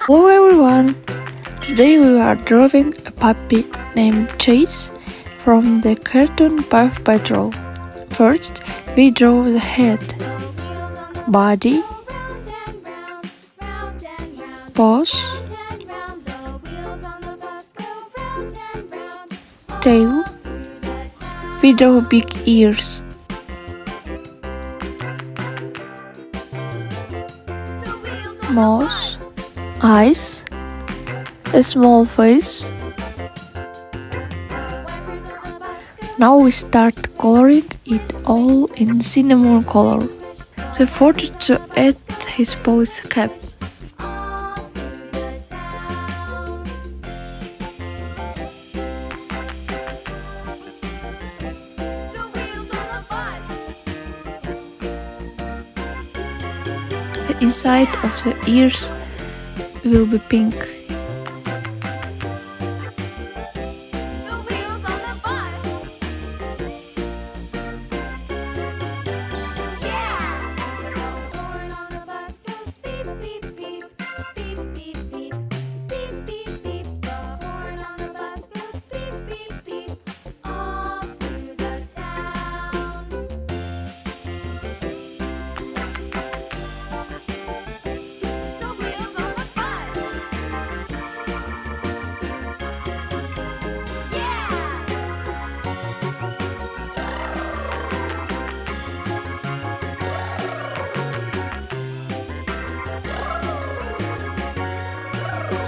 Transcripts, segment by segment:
Hello everyone! Today we are drawing a puppy named Chase from the cartoon Paw Patrol. First, we draw the head, body, paws, tail. We draw big ears. Mouth, eyes, a small face. Now we start coloring it all in cinnamon color. They forgot to add his police cap. The inside of the ears will be pink.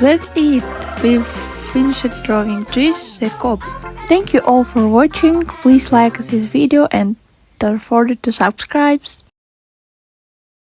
That's it! We've finished drawing Chase the cop. Thank you all for watching. Please like this video and don't forget to subscribe.